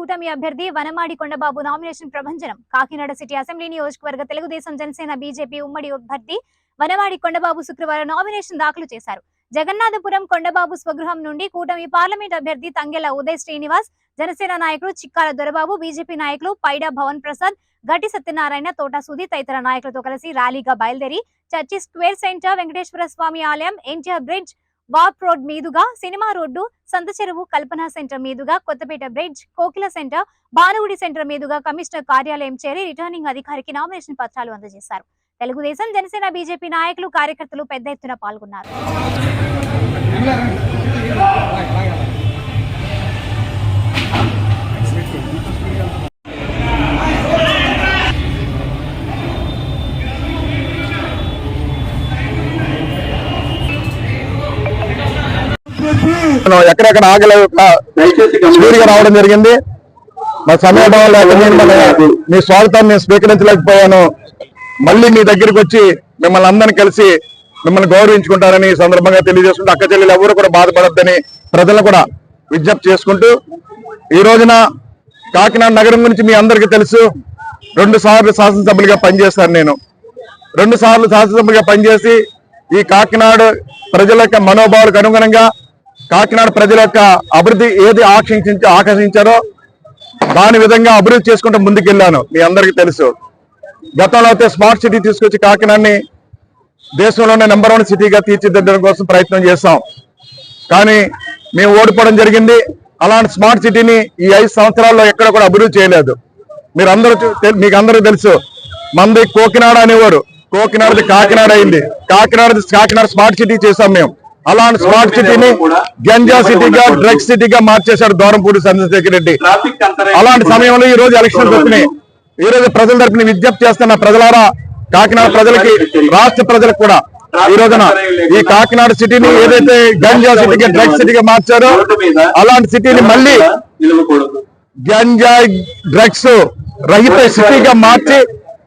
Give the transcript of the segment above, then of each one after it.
కూటమి అభ్యర్థి వనమాడి కొండబాబు నామినేషన్ ప్రభంజనం. కాకినాడ సిటీ అసెంబ్లీ నియోజకవర్గ తెలుగుదేశం జనసేన బీజేపీ ఉమ్మడి అభ్యర్థి వనమాడి కొండబాబు శుక్రవారం నామినేషన్ దాఖలు చేశారు. జగన్నాథపురం కొండబాబు స్వగృహం నుండి కూటమి పార్లమెంట్ అభ్యర్థి తంగెల ఉదయ్ శ్రీనివాస్, జనసేన నాయకులు చిక్కాల దొరబాబు, బీజేపీ నాయకులు పైడా భవన్ ప్రసాద్, గట్టి సత్యనారాయణ, తోట సుధీ తదితర నాయకులతో కలిసి ర్యాలీగా బయలుదేరి చర్చి స్క్వేర్ సెంటర్, వెంకటేశ్వర స్వామి ఆలయం, ఎన్టీఆర్ బ్రిడ్జ్, వాప్ రోడ్ మీదుగా సినిమా రోడ్డు, సంత చెరువు, కల్పన సెంటర్ మీదుగా కొత్తపేట బ్రిడ్జ్, కోకిల సెంటర్, భానుగుడి సెంటర్ మీదుగా కమిషనర్ కార్యాలయం చేరి రిటర్నింగ్ అధికారికి నామినేషన్ పత్రాలు అందజేశారు. తెలుగుదేశం, జనసేన, బీజేపీ నాయకులు, కార్యకర్తలు పెద్ద ఎత్తున పాల్గొన్నారు. ఎక్కడెక్కడ ఆగలేక స్పీడ్గా రావడం జరిగింది. మా సమయభావం లేక మీ స్వాగతాన్ని నేను స్వీకరించలేకపోయాను. మళ్ళీ మీ దగ్గరికి వచ్చి మిమ్మల్ని అందరినీ కలిసి మిమ్మల్ని గౌరవించుకుంటారని ఈ సందర్భంగా తెలియజేసుకుంటూ అక్క చెల్లెలు ఎవరు కూడా బాధపడొద్దని ప్రజలను కూడా విజ్ఞప్తి చేసుకుంటూ, ఈ రోజున కాకినాడ నగరం గురించి మీ అందరికీ తెలుసు. 2 సార్లు శాసనసభ్యులుగా పనిచేశాను. నేను 2 సార్లు శాసనసభ్యులుగా పనిచేసి ఈ కాకినాడ ప్రజల యొక్క మనోభావాలకు అనుగుణంగా కాకినాడ ప్రజల యొక్క అభివృద్ధి ఏది ఆకర్షించారో దాని విధంగా అభివృద్ధి చేసుకుంటూ ముందుకెళ్లాను. మీ అందరికీ తెలుసు. గతంలో అయితే స్మార్ట్ సిటీ తీసుకొచ్చి కాకినాడని దేశంలోనే నెంబర్ 1 సిటీగా తీర్చిదిద్దడం కోసం ప్రయత్నం చేశాం. కానీ మేము ఓడిపోవడం జరిగింది. అలాంటి స్మార్ట్ సిటీని ఈ 5 సంవత్సరాల్లో ఎక్కడ కూడా అభివృద్ధి చేయలేదు. మీకు అందరూ తెలుసు. మంది కోకినాడ అనేవారు, కోకినాడది కాకినాడ అయింది. కాకినాడ స్మార్ట్ సిటీ చేశాం మేము. అలాంటి స్మార్ట్ సిటీని గంజా సిటీగా, డ్రగ్స్ సిటీగా మార్చేశాడు దూరంపూడి చంద్రశేఖర్ రెడ్డి. అలాంటి సమయంలో ఈ రోజు ఎలక్షన్స్ వచ్చినాయి. ఈ రోజు ప్రజల తరపున విజ్ఞప్తి చేస్తున్న ప్రజలారా, కాకినాడ ప్రజలకి, రాష్ట్ర ప్రజలకు కూడా ఈ రోజున ఈ కాకినాడ సిటీని ఏదైతే గంజా సిటీగా, డ్రగ్స్ సిటీగా మార్చారో అలాంటి సిటీని మళ్ళీ గంజా, డ్రగ్స్ రహిత సిటీగా మార్చి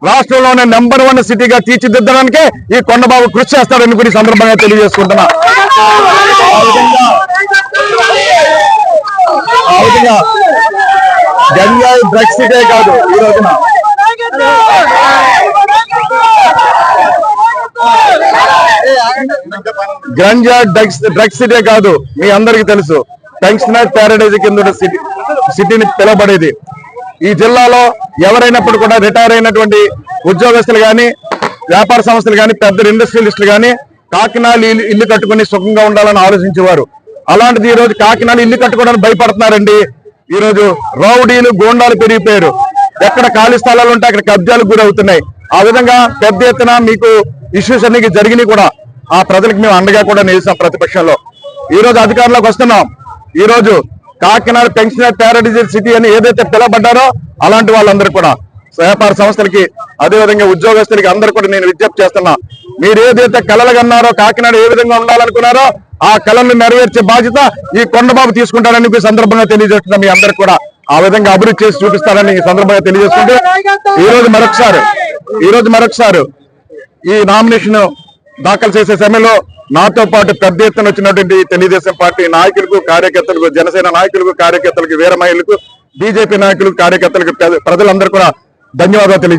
రాష్ట్రంలోనే నెంబర్ 1 సిటీగా తీర్చిదిద్దడానికే ఈ కొండబాబు కృషి చేస్తాడని కూడా ఈ సందర్భంగా తెలియజేసుకుంటున్నా. ఆ విధంగా గంజా, డ్రగ్స్ సిటీ కాదు, ఈ రోజున గంజా, డ్రగ్స్ సిటీ కాదు, మీ అందరికీ తెలుసు. పెన్షనర్ ప్యారడైజ్ కింద సిటీని పిలువబడేది. ఈ జిల్లాలో ఎవరైనప్పుడు కూడా రిటైర్ అయినటువంటి ఉద్యోగస్తులు కానీ, వ్యాపార సంస్థలు కానీ, పెద్ద ఇండస్ట్రియలిస్టులు కానీ కాకినాడ ఇల్లు కట్టుకుని సుఖంగా ఉండాలని ఆలోచించేవారు. అలాంటిది ఈ రోజు కాకినాడ ఇల్లు కట్టుకోవడానికి భయపడుతున్నారండి. ఈ రోజు రౌడీలు, గోండాలు పెరిగిపోయారు. ఎక్కడ ఖాళీ స్థలాలు ఉంటే అక్కడ కబ్జాలకు గురవుతున్నాయి. ఆ విధంగా పెద్ద ఎత్తున మీకు ఇష్యూస్ అన్ని జరిగినాయి కూడా. ఆ ప్రజలకు మేము అండగా కూడా నిలిచాం ప్రతిపక్షంలో. ఈ రోజు అధికారంలోకి వస్తున్నాం. ఈ రోజు కాకినాడ పెన్షనర్ ప్యారడైజ్ సిటీ అని ఏదైతే పిలవబడ్డారో అలాంటి వాళ్ళందరూ కూడా, వ్యాపార సంస్థలకి, అదేవిధంగా ఉద్యోగస్తులకి అందరూ కూడా నేను విజ్ఞప్తి చేస్తున్నా. మీరు ఏదైతే కలలు కన్నారో, కాకినాడ ఏ విధంగా ఉండాలనుకున్నారో ఆ కళలను నెరవేర్చే బాధ్యత ఈ కొండబాబు తీసుకుంటారని ఈ సందర్భంగా తెలియజేస్తున్నా. మీ అందరికి కూడా ఆ విధంగా అభివృద్ధి చేసి చూపిస్తారని ఈ సందర్భంగా తెలియజేస్తుంటే, ఈ రోజు మరొకసారి ఈ నామినేషన్ దాఖలు చేసే సమయంలో నాతో పాటు పెద్ద ఎత్తున వచ్చినటువంటి తెలుగుదేశం పార్టీ నాయకులకు, కార్యకర్తలకు, జనసేన నాయకులకు, కార్యకర్తలకు, వీర మహిళలకు, బీజేపీ నాయకులకు, కార్యకర్తలకు, ప్రజలందరూ కూడా ధన్యవాదాలు తెలియజేస్తున్నారు.